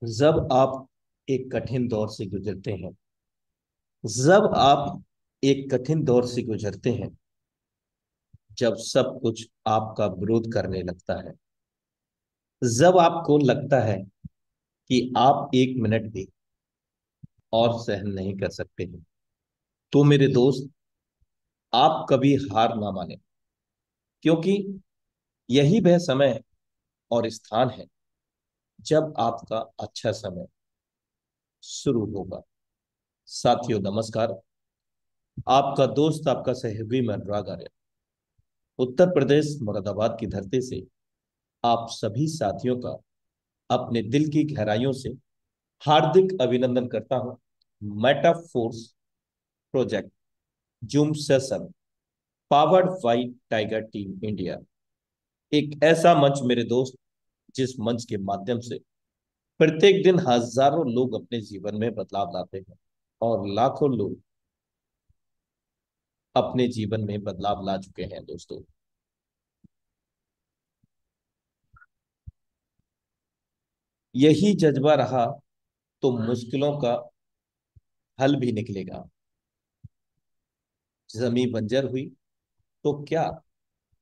जब आप एक कठिन दौर से गुजरते हैं। जब आप एक कठिन दौर से गुजरते हैं, जब सब कुछ आपका विरोध करने लगता है, जब आपको लगता है कि आप एक मिनट भी और सहन नहीं कर सकते हैं, तो मेरे दोस्त, आप कभी हार ना माने। क्योंकि यही वह समय और स्थान है जब आपका अच्छा समय शुरू होगा। साथियों, नमस्कार। आपका दोस्त, आपका सहयोगी मैं अनुराग आर्य, उत्तर प्रदेश मुरादाबाद की धरती से आप सभी साथियों का अपने दिल की गहराइयों से हार्दिक अभिनंदन करता हूं। Metaforce project Zoom session powered by Tiger team India, एक ऐसा मंच मेरे दोस्त, जिस मंच के माध्यम से प्रत्येक दिन हजारों लोग अपने जीवन में बदलाव लाते हैं और लाखों लोग अपने जीवन में बदलाव ला चुके हैं दोस्तों। यही जज्बा रहा तो मुश्किलों का हल भी निकलेगा। जमीन बंजर हुई तो क्या,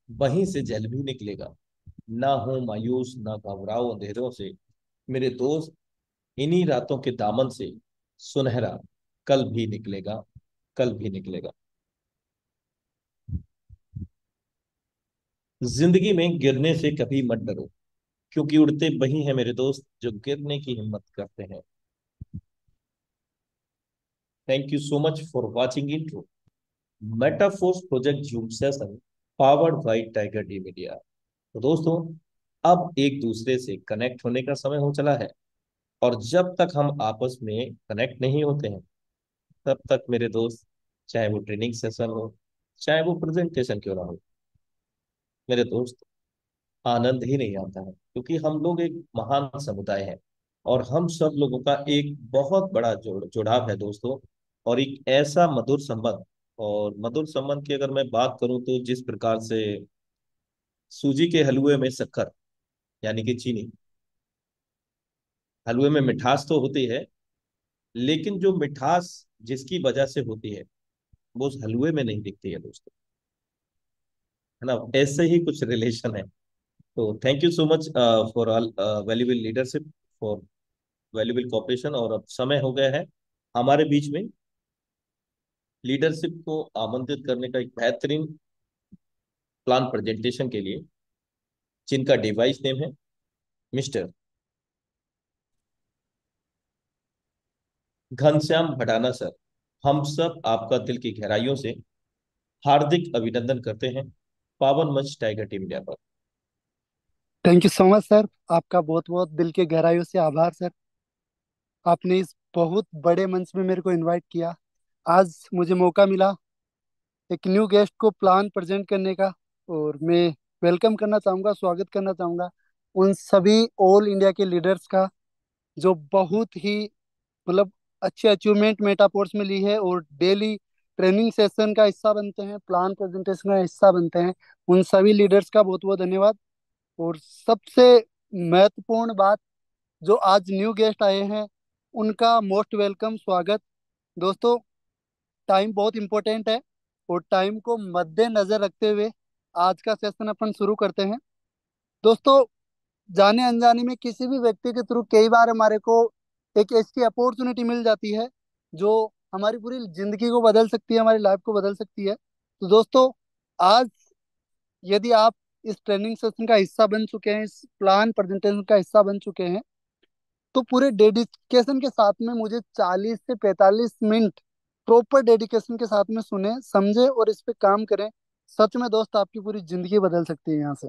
वहीं से जल भी निकलेगा। ना हो मायूस, ना घबराओ अंधेरों से मेरे दोस्त, इन्हीं रातों के दामन से सुनहरा कल भी निकलेगा। कल भी निकलेगा। जिंदगी में गिरने से कभी मत डरो, क्योंकि उड़ते वही हैं मेरे दोस्त जो गिरने की हिम्मत करते हैं। Thank you so much for watching intro Metaforce project Zoom session powered by Tiger D media. तो दोस्तों, अब एक दूसरे से कनेक्ट होने का समय हो चला है। और जब तक हम आपस में कनेक्ट नहीं होते हैं, तब तक मेरे दोस्त, चाहे वो ट्रेनिंग सेशन हो, चाहे वो प्रेजेंटेशन क्यों ना हो, मेरे दोस्त, आनंद ही नहीं आता है। क्योंकि हम लोग एक महान समुदाय हैं और हम सब लोगों का एक बहुत बड़ा जुड़ाव है दोस्तों। और एक ऐसा मधुर संबंध, और मधुर संबंध की अगर मैं बात करूं तो जिस प्रकार से सूजी के हलवे में शक्कर, यानी कि चीनी, हलवे में मिठास तो होती है, लेकिन जो मिठास जिसकी वजह से होती है, वो उस हलवे में नहीं दिखती है दोस्तों। है ना? ऐसे ही कुछ रिलेशन है। तो thank you so much for all valuable leadership, for valuable cooperation. और अब समय हो गया है हमारे बीच में लीडरशिप को आमंत्रित करने का एक बेहतरीन प्लान प्रेजेंटेशन के लिए, जिनका डिवाइस नेम है मिस्टर घनश्याम भडाना सर। हम सब आपका दिल की गहराइयों से हार्दिक अभिनंदन करते हैं पावन मंच टाइगर टीम इंडिया पर। Thank you so much sir. आपका बहुत बहुत दिल के गहराइयों से आभार सर। आपने इस बहुत बड़े मंच में मेरे को इनवाइट किया। आज मुझे मौका मिला एक न्यू गेस्ट को प्लान प्रेजेंट करने का। और मैं वेलकम करना चाहूँगा, स्वागत करना चाहूँगा उन सभी ऑल इंडिया के लीडर्स का जो बहुत ही मतलब अच्छी अचीवमेंट मेटापोर्स में ली है और डेली ट्रेनिंग सेशन का हिस्सा बनते हैं, प्लान प्रेजेंटेशन का हिस्सा बनते हैं। उन सभी लीडर्स का बहुत बहुत धन्यवाद। और सबसे महत्वपूर्ण बात, जो आज न्यू गेस्ट आए हैं उनका मोस्ट वेलकम स्वागत। दोस्तों, टाइम बहुत इंपॉर्टेंट है और टाइम को मद्देनजर रखते हुए आज का सेशन अपन शुरू करते हैं। दोस्तों, जाने अनजाने में किसी भी व्यक्ति के थ्रू कई बार हमारे को एक ऐसी अपॉर्चुनिटी मिल जाती है जो हमारी पूरी जिंदगी को बदल सकती है, हमारी लाइफ को बदल सकती है। तो दोस्तों, आज यदि आप इस ट्रेनिंग सेशन का हिस्सा बन चुके हैं, इस प्लान प्रेजेंटेशन का हिस्सा बन चुके हैं, तो पूरे डेडिकेशन के साथ में मुझे 40 से 45 मिनट प्रॉपर डेडिकेशन के साथ में सुने, समझे और इस पे काम करें। सच में दोस्त, आपकी पूरी जिंदगी बदल सकती है यहाँ से।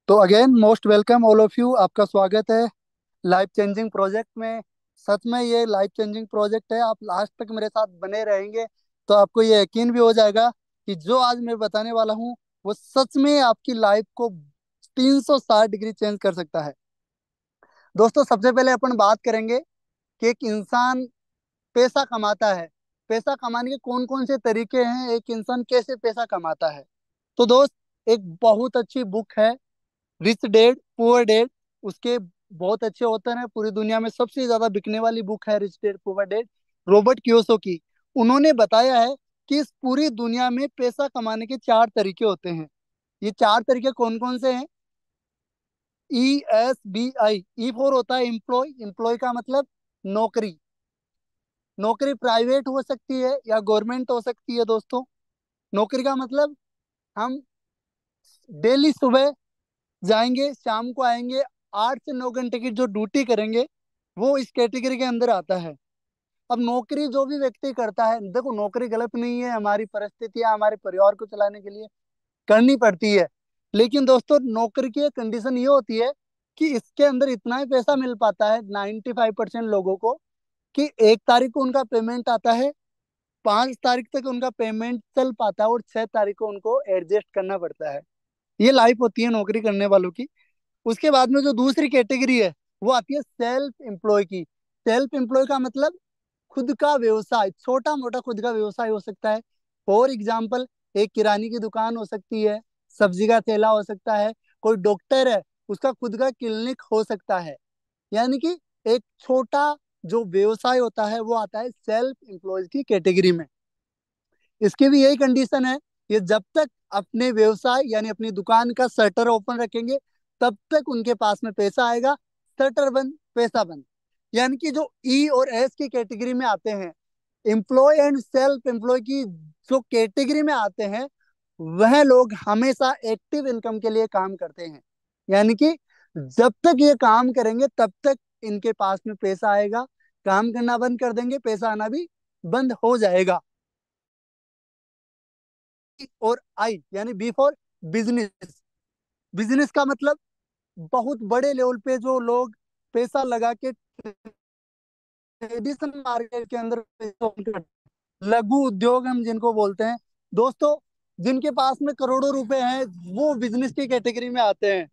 तो again most welcome all of you, आपका स्वागत है लाइफ चेंजिंग प्रोजेक्ट में। सच में ये लाइफ चेंजिंग प्रोजेक्ट है। आप लास्ट तक मेरे साथ बने रहेंगे तो आपको ये यकीन भी हो जाएगा कि जो आज मैं बताने वाला हूँ वो सच में आपकी लाइफ को 360 डिग्री चेंज कर सकता है। दोस्तों, सबसे पहले अपन बात करेंगे कि एक इंसान पैसा कमाता है, पैसा कमाने के कौन कौन से तरीके हैं, एक इंसान कैसे पैसा कमाता है। तो दोस्त, एक बहुत अच्छी बुक है, रिच डैड पुअर डैड। उसके बहुत अच्छे ऑथर हैं, पूरी दुनिया में सबसे ज्यादा बिकने वाली बुक है rich dad poor dad, Robert Kiyosaki. उन्होंने बताया है कि इस पूरी दुनिया में पैसा कमाने के चार तरीके होते हैं। ये चार तरीके कौन कौन से हैं? ESBI। ई फॉर होता है एम्प्लॉय, एम्प्लॉय का मतलब नौकरी। नौकरी प्राइवेट हो सकती है या गवर्नमेंट हो सकती है दोस्तों। नौकरी का मतलब हम डेली सुबह जाएंगे, शाम को आएंगे, 8 से 9 घंटे की जो ड्यूटी करेंगे, वो इस कैटेगरी के अंदर आता है। अब नौकरी जो भी व्यक्ति करता है, देखो नौकरी गलत नहीं है, हमारी परिस्थितियां हमारे परिवार को चलाने के लिए करनी पड़ती है। लेकिन दोस्तों, नौकरी की एक कंडीशन ये होती है कि इसके अंदर इतना ही पैसा मिल पाता है 95% लोगों को, कि 1 तारीख को उनका पेमेंट आता है, 5 तारीख तक उनका पेमेंट चल पाता है, और 6 तारीख को उनको एडजस्ट करना पड़ता है। ये लाइफ होती है नौकरी करने वालों की। उसके बाद में जो दूसरी कैटेगरी है, वो आती है सेल्फ एम्प्लॉय की। सेल्फ एम्प्लॉय का मतलब खुद का व्यवसाय, छोटा मोटा खुद का व्यवसाय हो सकता है। फॉर एग्जाम्पल, एक किराने की दुकान हो सकती है, सब्जी का ठेला हो सकता है, कोई डॉक्टर है, उसका खुद का क्लिनिक हो सकता है। यानी कि एक छोटा जो व्यवसाय होता है वो आता है सेल्फ एम्प्लॉयज की कैटेगरी में। इसकी भी यही कंडीशन है, ये जब तक अपने व्यवसाय यानी अपनी दुकान का शटर ओपन रखेंगे, तब तक उनके पास में पैसा आएगा। शटर बंद, पैसा बंद। यानी कि जो ई और एस की कैटेगरी में आते हैं, एम्प्लॉय एंड सेल्फ एम्प्लॉय की जो कैटेगरी में आते हैं, वह लोग हमेशा एक्टिव इनकम के लिए काम करते हैं। यानी कि जब तक ये काम करेंगे तब तक इनके पास में पैसा आएगा। काम करना बंद कर देंगे, पैसा आना भी बंद हो जाएगा। और आई यानी बी फॉर बिजनेस। बिजनेस का मतलब बहुत बड़े लेवल पे जो लोग पैसा लगा के ट्रेडिशनल मार्केट के अंदर लघु उद्योग हम जिनको बोलते हैं दोस्तों, जिनके पास में करोड़ों रुपए हैं, वो बिजनेस की कैटेगरी में आते हैं।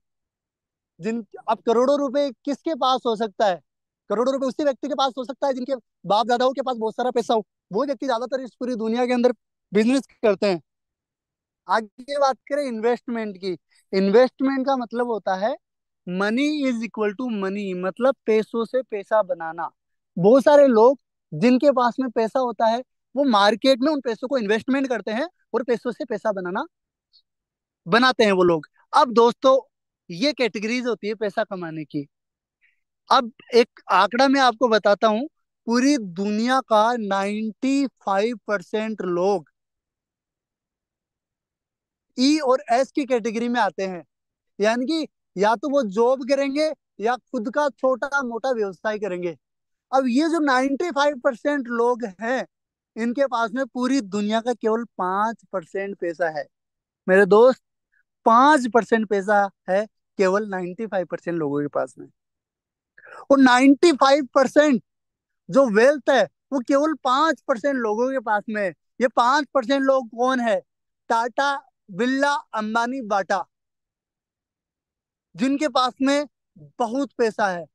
जिन अब करोड़ों रुपए किसके पास हो सकता है? करोड़ों रुपए उसी व्यक्ति के पास हो सकता है जिनके बाप दादाओं के पास बहुत सारा पैसा हो। वो व्यक्ति ज्यादातर इस पूरी दुनिया के अंदर बिजनेस करते हैं। आगे बात करें इन्वेस्टमेंट की। इन्वेस्टमेंट का मतलब होता है money is equal to money, मतलब पैसों से पैसा बनाना। बहुत सारे लोग जिनके पास में पैसा होता है, वो मार्केट में उन पैसों को इन्वेस्टमेंट करते हैं और पैसों से पैसा बनाना बनाते हैं वो लोग। अब दोस्तों, ये कैटेगरीज होती है पैसा कमाने की। अब एक आंकड़ा मैं आपको बताता हूँ, पूरी दुनिया का 95% लोग ई और एस की कैटेगरी में आते हैं। यानी कि या तो वो जॉब करेंगे या खुद का छोटा मोटा व्यवसाय करेंगे। अब ये जो 95% लोग हैं, इनके पास में पूरी दुनिया का केवल 5% पैसा है। मेरे दोस्त, 5% पैसा है केवल 95% लोगों के पास में। और 95% जो वेल्थ है, वो केवल 5% लोगों के पास में है। ये 5% लोग कौन है? टाटा, बिरला, अंबानी, बाटा, जिनके पास में बहुत पैसा है,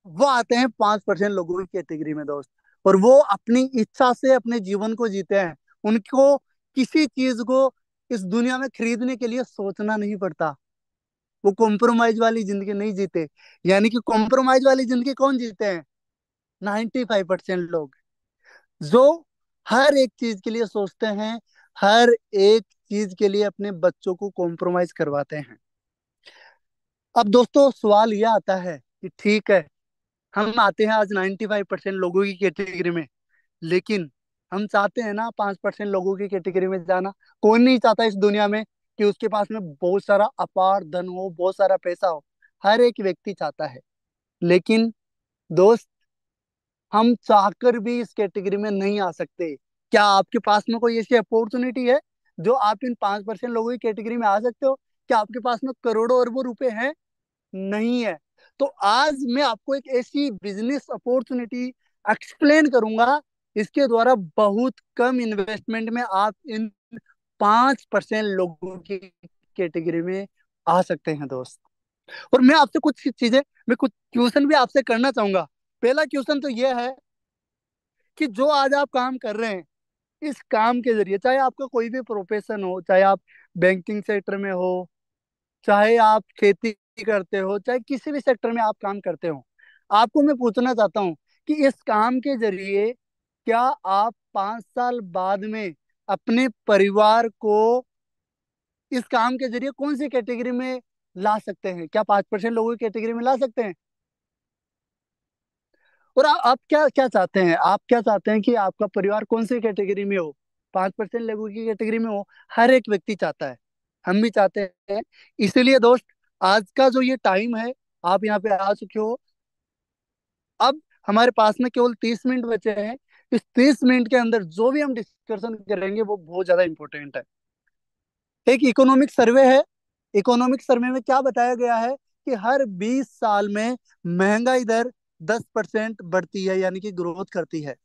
वो आते हैं 5% लोगों की कैटेगरी में दोस्त। और वो अपनी इच्छा से अपने जीवन को जीते हैं। उनको किसी चीज को इस दुनिया में खरीदने के लिए सोचना नहीं पड़ता। वो कॉम्प्रोमाइज वाली जिंदगी नहीं जीते। यानी कि कॉम्प्रोमाइज वाली जिंदगी कौन जीते हैं? 95% लोग, जो हर एक चीज के लिए सोचते हैं, हर एक चीज के लिए अपने बच्चों को कॉम्प्रोमाइज करवाते हैं। अब दोस्तों, सवाल यह आता है कि ठीक है, हम आते हैं आज 95% लोगों की कैटेगरी में, लेकिन हम चाहते हैं ना 5% लोगों की कैटेगरी में जाना? कोई नहीं चाहता इस दुनिया में कि उसके पास में बहुत सारा अपार धन हो, बहुत सारा पैसा हो। हर एक व्यक्ति चाहता है। लेकिन दोस्त, हम चाहकर भी इस कैटेगरी में नहीं आ सकते। क्या आपके पास में कोई ऐसी अपॉर्चुनिटी है जो आप इन 5% लोगों की कैटेगरी में आ सकते हो? क्या आपके पास में करोड़ों अरबों रुपए हैं? नहीं है। तो आज मैं आपको एक ऐसी बिजनेस अपॉर्चुनिटी एक्सप्लेन करूंगा, इसके द्वारा बहुत कम इन्वेस्टमेंट में आप इन 5% लोगों की कैटेगरी में आ सकते हैं दोस्त। और मैं आपसे मैं कुछ क्वेश्चन भी आपसे करना चाहूंगा। पहला क्वेश्चन तो यह है कि जो आज आप काम कर रहे हैं, इस काम के जरिए, चाहे आपका कोई भी प्रोफेशन हो, चाहे आप बैंकिंग सेक्टर में हो, चाहे आप खेती करते हो, चाहे किसी भी सेक्टर में आप काम करते हो, आपको मैं पूछना चाहता हूँ कि इस काम के जरिए क्या आप 5 साल बाद में अपने परिवार को इस काम के जरिए कौन सी कैटेगरी में ला सकते हैं? क्या 5% लोगों की कैटेगरी में ला सकते हैं? और आप क्या क्या चाहते हैं? आप क्या चाहते हैं कि आपका परिवार कौन सी कैटेगरी में हो? 5% लोगों की कैटेगरी में हो, हर एक व्यक्ति चाहता है, हम भी चाहते हैं। इसीलिए दोस्त, आज का जो ये टाइम है, आप यहाँ पे आ चुके हो। अब हमारे पास में केवल 30 मिनट बचे हैं। इस 30 मिनट के अंदर जो भी हम डिस्कशन करेंगे वो बहुत ज्यादा इंपॉर्टेंट है। एक इकोनॉमिक सर्वे है। इकोनॉमिक सर्वे में क्या बताया गया है कि हर 20 साल में महंगाई दर 10% बढ़ती है, यानी कि ग्रोथ करती है।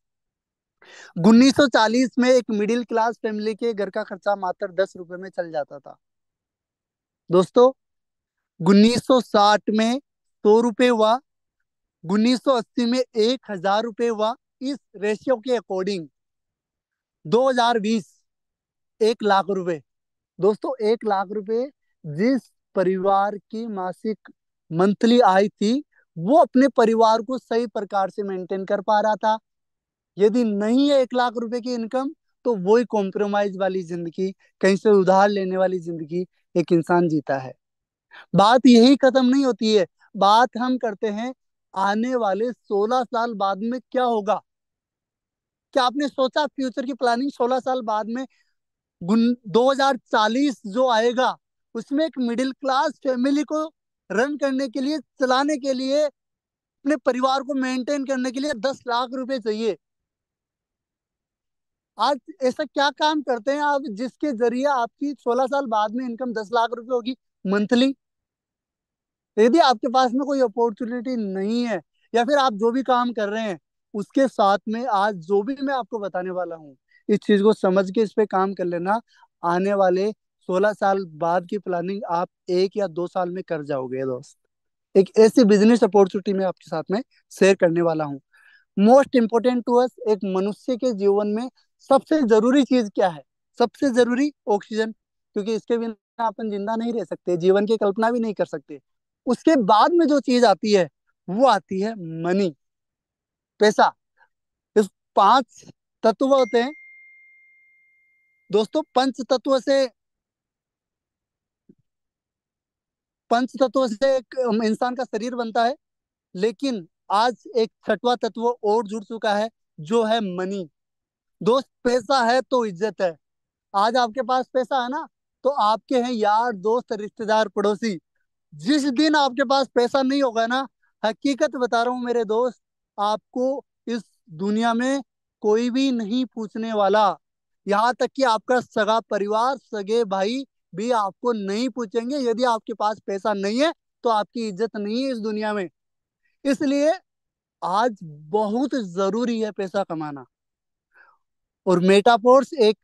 1940 में एक मिडिल क्लास फैमिली के घर का खर्चा मात्र 10 रुपए में चल जाता था। दोस्तों, 1960 में 100 रुपए हुआ, 1980 में 1000 रुपए हुआ। इस रेशियो के अकॉर्डिंग 2020 1 लाख रुपए। दोस्तों, 1 लाख रुपए जिस परिवार की मासिक मंथली आय थी, वो अपने परिवार को सही प्रकार से मेंटेन कर पा रहा था। यदि नहीं है 1 लाख रुपए की इनकम, तो वही कॉम्प्रोमाइज वाली जिंदगी, कहीं से उधार लेने वाली जिंदगी एक इंसान जीता है। बात यही खत्म नहीं होती है। बात हम करते हैं आने वाले 16 साल बाद में क्या होगा। क्या आपने सोचा फ्यूचर की प्लानिंग? 16 साल बाद में 2040 जो आएगा, उसमें एक मिडिल क्लास फैमिली को रन करने के लिए, चलाने के लिए, अपने परिवार को मेंटेन करने के लिए 10 लाख रुपए चाहिए। आज ऐसा क्या काम करते हैं आप जिसके जरिए आपकी 16 साल बाद में इनकम 10 लाख रुपए होगी मंथली? यदि आपके पास में कोई अपॉर्चुनिटी नहीं है, या फिर आप जो भी काम कर रहे हैं उसके साथ में आज जो भी मैं आपको बताने वाला हूँ, इस चीज को समझ के इस पे काम कर लेना। आने वाले 16 साल बाद की प्लानिंग आप 1 या 2 साल में कर जाओगे दोस्त। एक ऐसी बिजनेस अपॉर्चुनिटी मैं आपके साथ में शेयर करने वाला हूँ। मोस्ट इंपोर्टेंट टू अस, एक मनुष्य के जीवन में सबसे जरूरी चीज क्या है? सबसे जरूरी ऑक्सीजन, क्योंकि इसके बिना अपन जिंदा नहीं रह सकते, जीवन की कल्पना भी नहीं कर सकते। उसके बाद में जो चीज आती है वो आती है मनी, पैसा। इस 5 तत्व होते हैं दोस्तों। पंच तत्व से एक इंसान का शरीर बनता है। लेकिन आज एक छठवां तत्व और जुड़ चुका है, जो है मनी। दोस्त, पैसा है तो इज्जत है। आज आपके पास पैसा है ना, तो आपके हैं यार, दोस्त, रिश्तेदार, पड़ोसी। जिस दिन आपके पास पैसा नहीं होगा ना, हकीकत बता रहा हूँ मेरे दोस्त, आपको इस दुनिया में कोई भी नहीं पूछने वाला। यहाँ तक कि आपका सगा परिवार, सगे भाई भी आपको नहीं पूछेंगे। यदि आपके पास पैसा नहीं है तो आपकी इज्जत नहीं है इस दुनिया में। इसलिए आज बहुत जरूरी है पैसा कमाना। और मेटाफोर्स एक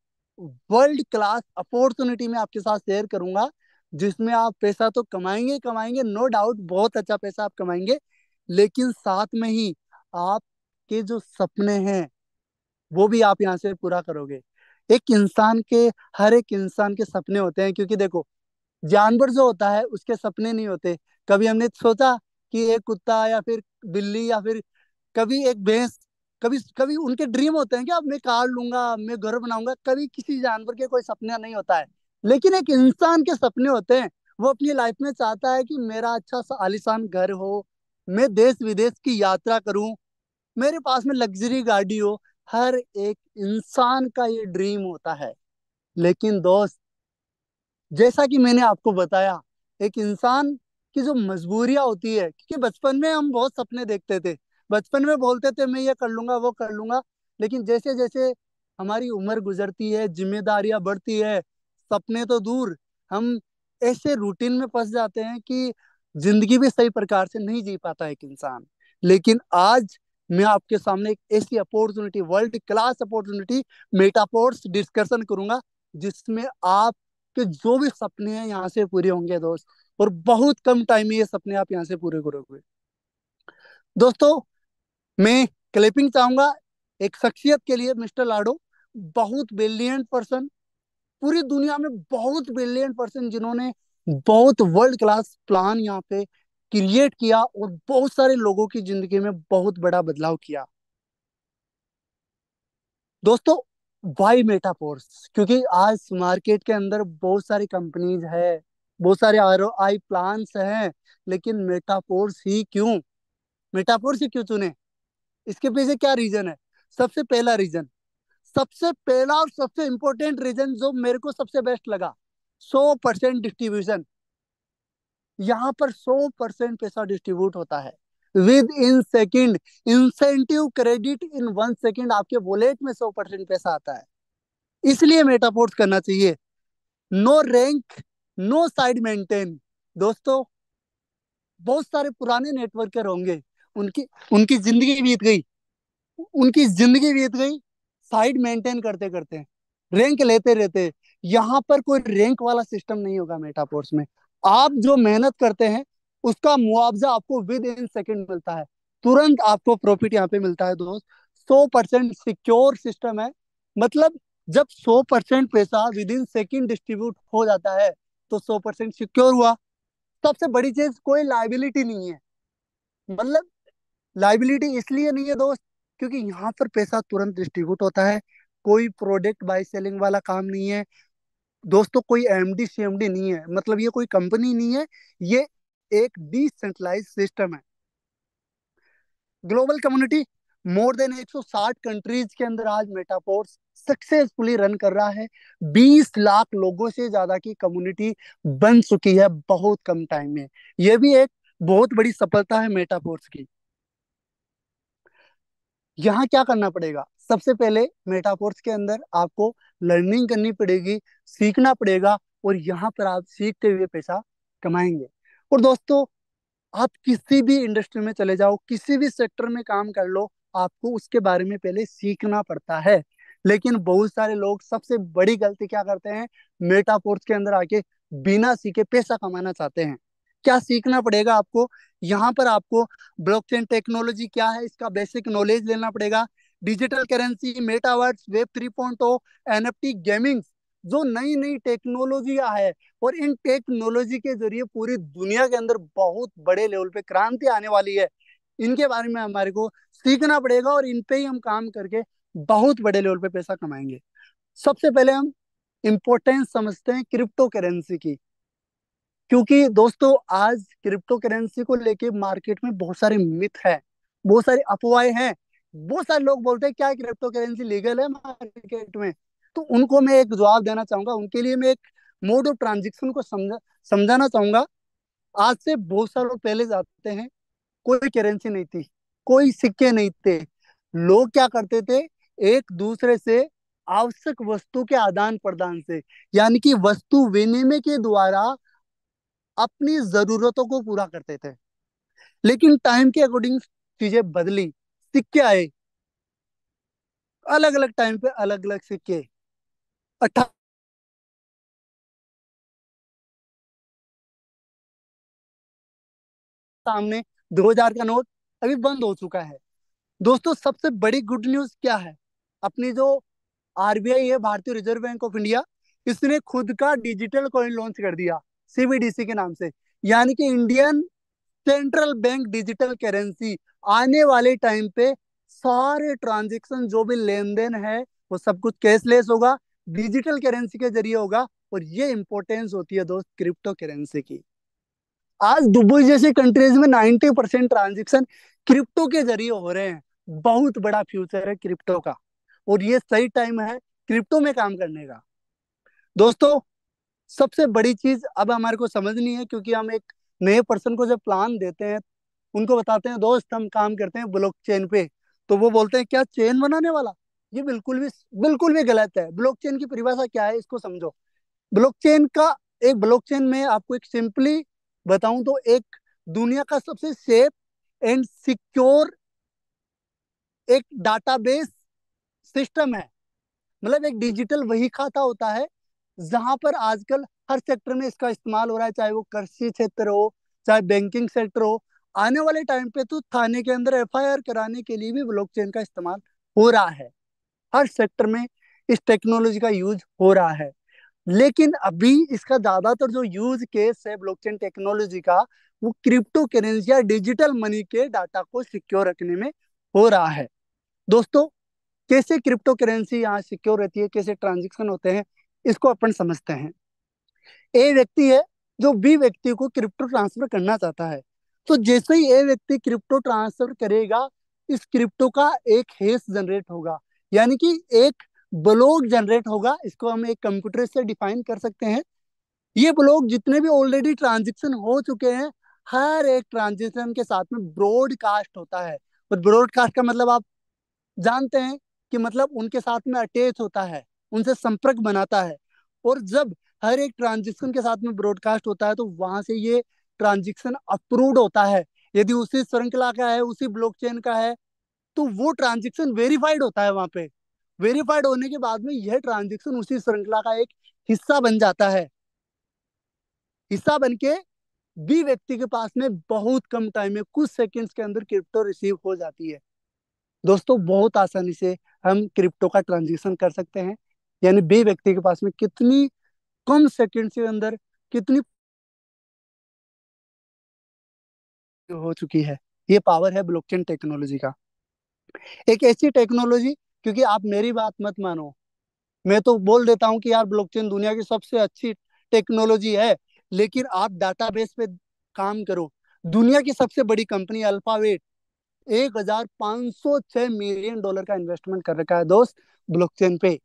वर्ल्ड क्लास अपॉर्चुनिटी में आपके साथ शेयर करूंगा, जिसमें आप पैसा तो कमाएंगे कमाएंगे, नो डाउट, बहुत अच्छा पैसा आप कमाएंगे। लेकिन साथ में ही आपके जो सपने हैं वो भी आप यहाँ से पूरा करोगे। एक इंसान के, हर एक इंसान के सपने होते हैं, क्योंकि देखो, जानवर जो होता है उसके सपने नहीं होते। कभी हमने सोचा कि एक कुत्ता या फिर बिल्ली या फिर कभी एक भैंस, कभी कभी उनके ड्रीम होते हैं कि अब मैं कार लूंगा, मैं घर बनाऊंगा? कभी किसी जानवर के कोई सपना नहीं होता है। लेकिन एक इंसान के सपने होते हैं। वो अपनी लाइफ में चाहता है कि मेरा अच्छा सा आलीशान घर हो, मैं देश विदेश की यात्रा करूं, मेरे पास में लग्जरी गाड़ी हो। हर एक इंसान का ये ड्रीम होता है। लेकिन दोस्त, जैसा कि मैंने आपको बताया, एक इंसान की जो मजबूरियां होती है, क्योंकि बचपन में हम बहुत सपने देखते थे, बचपन में बोलते थे मैं ये कर लूंगा, वो कर लूंगा। लेकिन जैसे जैसे हमारी उम्र गुजरती है, जिम्मेदारियां बढ़ती है, सपने तो दूर, हम ऐसे रूटीन में फंस जाते हैं कि जिंदगी भी सही प्रकार से नहीं जी पाता एक इंसान। लेकिन आज मैं आपके सामने एक ऐसी opportunity, world class opportunity, Metaforce discussion करूंगा, जिसमें आप कि जो भी सपने हैं यहाँ से पूरे होंगे दोस्त। और बहुत कम टाइम में ये सपने आप यहाँ से पूरे करोगे दोस्तों। मैं क्लिपिंग चाहूंगा, एक शख्सियत के लिए मिस्टर लाडो बहुत ब्रिलियंट पर्सन, पूरी दुनिया में बहुत ब्रिलियंट पर्सन जिन्होंने बहुत वर्ल्ड क्लास प्लान यहाँ पे क्रिएट किया और बहुत सारे लोगों की जिंदगी में बहुत बड़ा बदलाव किया। दोस्तों, वाई मेटाफोर्स? क्योंकि आज मार्केट के अंदर बहुत सारी कंपनीज है, बहुत सारे आरओआई प्लान्स हैं, लेकिन मेटाफोर्स ही क्यों? मेटाफोर्स ही क्यों चुने? इसके पीछे क्या रीजन है? सबसे पहला रीजन, सबसे पहला और सबसे इंपॉर्टेंट रीजन जो मेरे को सबसे बेस्ट लगा, 100% डिस्ट्रीब्यूशन। यहाँ पर 100% पैसा डिस्ट्रीब्यूट होता है within second. Incentive credit in 1 second आपके वॉलेट में 100% पैसा आता है। इसलिए मेटापोर्ट करना चाहिए। No rank, no side maintain. दोस्तों, बहुत सारे पुराने नेटवर्कर होंगे, उनकी उनकी जिंदगी बीत गई, उनकी जिंदगी बीत गई साइड मेंटेन करते करते, रैंक लेते रहते। यहाँ पर कोई रैंक वाला सिस्टम नहीं होगा मेटापोर्स में। आप जो मेहनत करते हैं उसका मुआवजा आपको विद इन सेकंड मिलता है, तुरंत आपको प्रॉफिट यहाँ पे मिलता है दोस्त। 100% सिक्योर सिस्टम है। मतलब जब 100% पैसा विद इन सेकंड डिस्ट्रीब्यूट हो जाता है तो 100% सिक्योर हुआ। सबसे बड़ी चीज, कोई लाइबिलिटी नहीं है। मतलब लाइबिलिटी इसलिए नहीं है दोस्त, क्योंकि यहाँ पर पैसा तुरंत डिस्ट्रीब्यूट होता है। कोई प्रोडक्ट बाय सेलिंग वाला काम नहीं है दोस्तों, कोई एमडी सीएमडी नहीं है, मतलब ये कोई कंपनी नहीं है, ये एक डिसेंट्रलाइज सिस्टम है। Global community, more than 160 countries के अंदर आज मेटाफोर्स सक्सेसफुली रन कर रहा है। 20 लाख लोगों से ज्यादा की कम्युनिटी बन चुकी है बहुत कम टाइम में। ये भी एक बहुत बड़ी सफलता है मेटाफोर्स की। यहाँ क्या करना पड़ेगा? सबसे पहले मेटाफोर्स के अंदर आपको लर्निंग करनी पड़ेगी, सीखना पड़ेगा, और यहाँ पर आप सीखते हुए पैसा कमाएंगे। और दोस्तों, आप किसी भी इंडस्ट्री में चले जाओ, किसी भी सेक्टर में काम कर लो, आपको उसके बारे में पहले सीखना पड़ता है। लेकिन बहुत सारे लोग सबसे बड़ी गलती क्या करते हैं? मेटाफोर्स के अंदर आके बिना सीखे पैसा कमाना चाहते हैं। क्या सीखना पड़ेगा आपको? यहाँ पर आपको ब्लॉकचेन टेक्नोलॉजी क्या है इसका बेसिक नॉलेज लेना पड़ेगा। Digital currency, metaverse, web 3.0, NFT, gaming, जो नई नई टेक्नोलॉजी है, और इन टेक्नोलॉजी के जरिए पूरी दुनिया के अंदर बहुत बड़े लेवल पे क्रांति आने वाली है। इनके बारे में हमारे को सीखना पड़ेगा और इन पे ही हम काम करके बहुत बड़े लेवल पे पैसा कमाएंगे। सबसे पहले हम इम्पोर्टेंस समझते हैं क्रिप्टो करेंसी की। क्योंकि दोस्तों, आज क्रिप्टो करेंसी को लेके मार्केट में बहुत सारे मिथ है, बहुत सारी अफवाहें हैं। बहुत सारे लोग बोलते हैं क्या क्रिप्टो करेंसी लीगल है मार्केट में? तो उनको मैं एक जवाब देना चाहूंगा, उनके लिए मैं एक मोड ऑफ ट्रांजेक्शन को समझाना चाहूंगा। आज से बहुत साल लोग पहले जाते हैं, कोई करेंसी नहीं थी, कोई सिक्के नहीं थे। लोग क्या करते थे? एक दूसरे से आवश्यक वस्तु के आदान प्रदान से, यानी कि वस्तु विनिमय के द्वारा अपनी जरूरतों को पूरा करते थे। लेकिन टाइम के अकॉर्डिंग चीजें बदली, सिक्के आए, अलग अलग टाइम पे अलग अलग सिक्के। अट्ठा सामने 2000 का नोट अभी बंद हो चुका है। दोस्तों, सबसे बड़ी गुड न्यूज क्या है? अपनी जो आरबीआई है, भारतीय रिजर्व बैंक ऑफ इंडिया, इसने खुद का डिजिटल कॉइन लॉन्च कर दिया सीबीडीसी के नाम से, यानी कि Indian central bank digital currency. आने वाले टाइम पे सारे ट्रांजेक्शन, जो भी लेन देन है, वो सब कुछ कैशलेस होगा, डिजिटल करेंसी के जरिए होगा। और ये इंपॉर्टेंस होती है दोस्त क्रिप्टो करेंसी की। आज दुबई जैसी कंट्रीज में 90% ट्रांजेक्शन क्रिप्टो के जरिए हो रहे हैं। बहुत बड़ा फ्यूचर है क्रिप्टो का, और ये सही टाइम है क्रिप्टो में काम करने का। दोस्तों, सबसे बड़ी चीज अब हमारे को समझनी है, क्योंकि हम एक नए पर्सन को जब प्लान देते हैं, उनको बताते हैं दोस्त हम काम करते हैं ब्लॉकचेन पे, तो वो बोलते हैं क्या चेन बनाने वाला? ये बिल्कुल भी गलत है। ब्लॉकचेन की परिभाषा क्या है इसको समझो। ब्लॉकचेन का, एक ब्लॉकचेन में आपको एक सिंपली बताऊं तो एक दुनिया का सबसे सेफ एंड सिक्योर एक डाटाबेस सिस्टम है। मतलब एक डिजिटल वही खाता होता है जहां पर आजकल हर सेक्टर में इसका इस्तेमाल हो रहा है, चाहे वो कृषि क्षेत्र हो, चाहे बैंकिंग सेक्टर हो। आने वाले टाइम पे तो थाने के अंदर एफआईआर कराने के लिए भी ब्लॉकचेन का इस्तेमाल हो रहा है। हर सेक्टर में इस टेक्नोलॉजी का यूज हो रहा है। लेकिन अभी इसका ज्यादातर जो यूज केस है ब्लॉकचेन टेक्नोलॉजी का, वो क्रिप्टो करेंसी या डिजिटल मनी के डाटा को सिक्योर रखने में हो रहा है। दोस्तों, कैसे क्रिप्टो करेंसी यहाँ सिक्योर रहती है, कैसे ट्रांजेक्शन होते हैं, इसको अपन समझते हैं। ए व्यक्ति है जो बी व्यक्ति को क्रिप्टो ट्रांसफर करना चाहता है। तो जैसे ही ए व्यक्ति क्रिप्टो ट्रांसफर करेगा, इस क्रिप्टो का एक हैश जनरेट होगा, यानी कि एक ब्लॉक जनरेट होगा। इसको हम एक कंप्यूटर से डिफाइन कर सकते हैं। ये ब्लॉक जितने भी ऑलरेडी ट्रांजेक्शन हो चुके हैं, हर एक ट्रांजेक्शन के साथ में ब्रॉडकास्ट होता है। और ब्रॉडकास्ट का मतलब आप जानते हैं कि मतलब उनके साथ में अटैच होता है, उनसे संपर्क बनाता है। और जब हर एक ट्रांजेक्शन के साथ में ब्रॉडकास्ट होता है, तो वहां से ये ट्रांजेक्शन अप्रूव्ड होता है। यदि उसी श्रृंखला का है, उसी ब्लॉकचेन का है, तो वो ट्रांजेक्शन वेरीफाइड होता है वहां पे। वेरीफाइड होने के बाद में यह ट्रांजेक्शन उसी श्रृंखला का एक हिस्सा बन जाता है। हिस्सा बन के बी व्यक्ति के पास में बहुत कम टाइम में, कुछ सेकंड्स के अंदर क्रिप्टो रिसीव हो जाती है। दोस्तों, बहुत आसानी से हम क्रिप्टो का ट्रांजेक्शन कर सकते हैं। यानी बी व्यक्ति के पास में कितनी कम सेकंड के अंदर कितनी हो चुकी है। ये पावर है ब्लॉकचेन टेक्नोलॉजी का। एक ऐसी टेक्नोलॉजी, क्योंकि आप मेरी बात मत मानो, मैं तो बोल देता हूँ कि यार ब्लॉकचेन दुनिया की सबसे अच्छी टेक्नोलॉजी है, लेकिन आप डाटाबेस पे काम करो। दुनिया की सबसे बड़ी कंपनी अल्फाबेट 1506 मिलियन डॉलर का इन्वेस्टमेंट कर रखा है दोस्त, ब्लॉकचेन पे।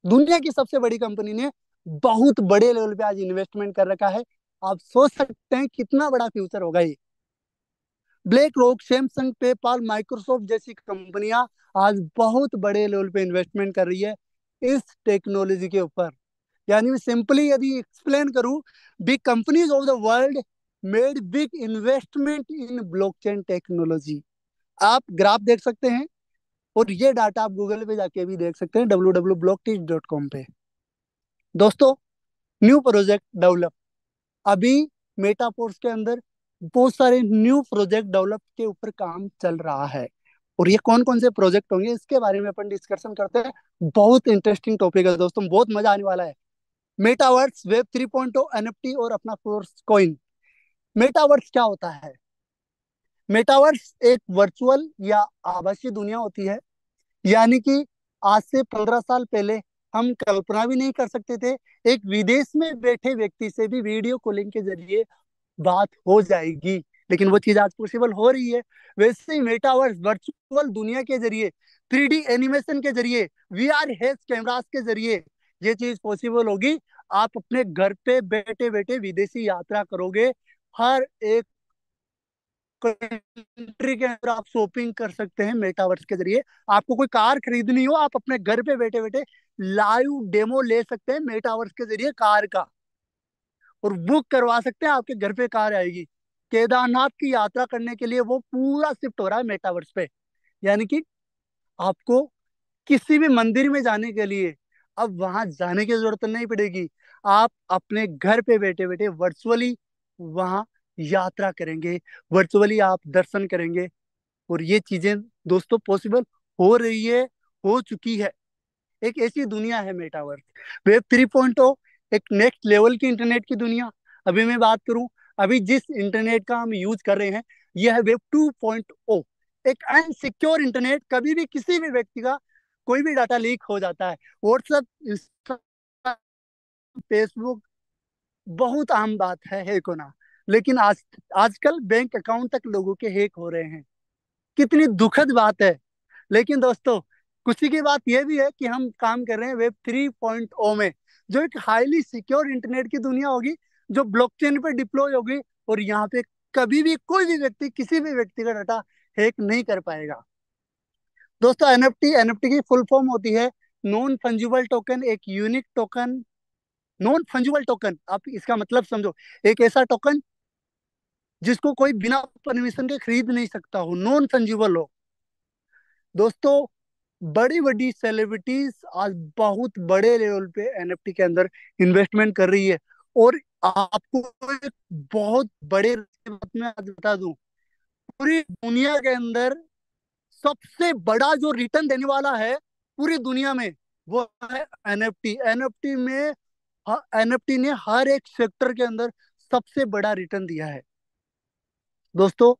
दुनिया की सबसे बड़ी कंपनी ने बहुत बड़े लेवल पे आज इन्वेस्टमेंट कर रखा है। आप सोच सकते हैं कितना बड़ा फ्यूचर होगा ये। Black rock, Samsung, PayPal, Microsoft जैसी कंपनियां आज बहुत बड़े लेवल पे इन्वेस्टमेंट कर रही है इस टेक्नोलॉजी के ऊपर। यानी मैं सिंपली यदि एक्सप्लेन करूं, big companies of the world made big investment in blockchain technology. आप ग्राफ देख सकते हैं, और ये डाटा आप गूगल पे जाके भी देख सकते हैं, www.blockteach.com पे। दोस्तों, न्यू प्रोजेक्ट डेवलप, अभी मेटाफोर्स के अंदर बहुत सारे न्यू प्रोजेक्ट डेवलप के ऊपर काम चल रहा है। और ये कौन कौन से प्रोजेक्ट होंगे, इसके बारे में अपन डिस्कशन करते हैं। बहुत इंटरेस्टिंग टॉपिक है दोस्तों, बहुत मजा आने वाला है। मेटावर्स, वेब 3.0, एनएफटी और अपना फोर्स कॉइन। मेटावर्स क्या होता है? मेटावर्स एक वर्चुअल या आभासी दुनिया होती है। यानी कि आज से 15 साल पहले हम कल्पना भी नहीं कर सकते थे एक विदेश में बैठे व्यक्ति से भी वीडियो कॉलिंग के जरिए बात हो जाएगी, लेकिन वो चीज आज पॉसिबल हो रही है। वैसे ही मेटावर्स वर्चुअल दुनिया के जरिए, 3D एनिमेशन के जरिए, वीआर हेल्थ कैमरास के जरिए ये चीज पॉसिबल होगी। आप अपने घर पे बैठे बैठे विदेशी यात्रा करोगे। हर एक कंट्री के अंदर आप शॉपिंग कर सकते हैं मेटावर्स के जरिए। आपको कोई कार खरीदनी हो, आप अपने घर पे बैठे बैठे लाइव डेमो ले सकते हैं मेटावर्स के जरिए कार का, और बुक करवा सकते हैं, आपके घर पे कार आएगी। केदारनाथ की यात्रा करने के लिए वो पूरा शिफ्ट हो रहा है मेटावर्स पे। यानी कि आपको किसी भी मंदिर में जाने के लिए अब वहां जाने की जरूरत नहीं पड़ेगी। आप अपने घर पे बैठे बैठे वर्चुअली वहां यात्रा करेंगे, वर्चुअली आप दर्शन करेंगे। और ये चीजें दोस्तों पॉसिबल हो रही है, हो चुकी है। एक ऐसी दुनिया है मेटावर्स। वेब 3.0 एक नेक्स्ट लेवल की इंटरनेट की दुनिया। अभी मैं बात करूं, अभी जिस इंटरनेट का हम यूज कर रहे हैं, यह है वेब 2.0। एक अनसिक्योर इंटरनेट, कभी भी किसी भी व्यक्ति का कोई भी डाटा लीक हो जाता है। व्हाट्सएप, इंस्टा, फेसबुक, बहुत आम बात है हैक होना। लेकिन आजकल बैंक अकाउंट तक लोगों के हैक हो रहे हैं। कितनी दुखद बात है। लेकिन दोस्तों, खुशी की बात यह भी है कि हम काम कर रहे हैं वेब 3.0 में, जो एक हाईली सिक्योर इंटरनेट की दुनिया होगी, जो ब्लॉकचेन पे डिप्लॉय होगी। और यहाँ पे कभी भी कोई भी व्यक्ति किसी भी व्यक्ति का डाटा हैक नहीं कर पाएगा। दोस्तों, एनएफटी, एनएफटी की फुल फॉर्म होती है नॉन फंजिबल टोकन। एक unique token, non fungible token, आप इसका मतलब समझो, एक ऐसा टोकन जिसको कोई बिना परमिशन के खरीद नहीं सकता हो, नॉन फंजिबल हो। दोस्तों, बड़ी बड़ी सेलिब्रिटीज आज बहुत बड़े लेवल पे एनएफटी के अंदर इन्वेस्टमेंट कर रही है। और आपको एक बहुत बड़े बात मैं आज बता दूं, पूरी दुनिया के अंदर सबसे बड़ा जो रिटर्न देने वाला है पूरी दुनिया में, वो है एनएफटी। एनएफटी में, एनएफटी ने हर एक सेक्टर के अंदर सबसे बड़ा रिटर्न दिया है दोस्तों।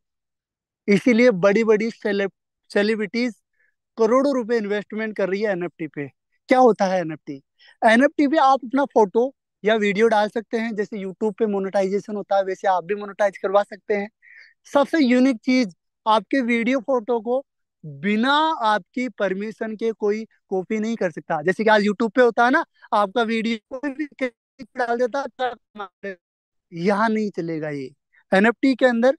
इसीलिए बड़ी बड़ी सेलिब्रिटीज करोड़ों रुपए इन्वेस्टमेंट कर रही है एनएफटी पे। क्या होता है एनएफटी? एनएफटी पे आप अपना फोटो या वीडियो डाल सकते हैं। जैसे यूट्यूब पे मोनेटाइजेशन होता है, वैसे आप भी मोनेटाइज करवा सकते हैं। सबसे यूनिक चीज, आपके वीडियो फोटो को बिना आपकी परमिशन के कोई कॉपी नहीं कर सकता। जैसे कि आज यूट्यूब पे होता है ना, आपका वीडियो कोई भी डाल देता है, यहाँ नहीं चलेगा ये। एनएफटी के अंदर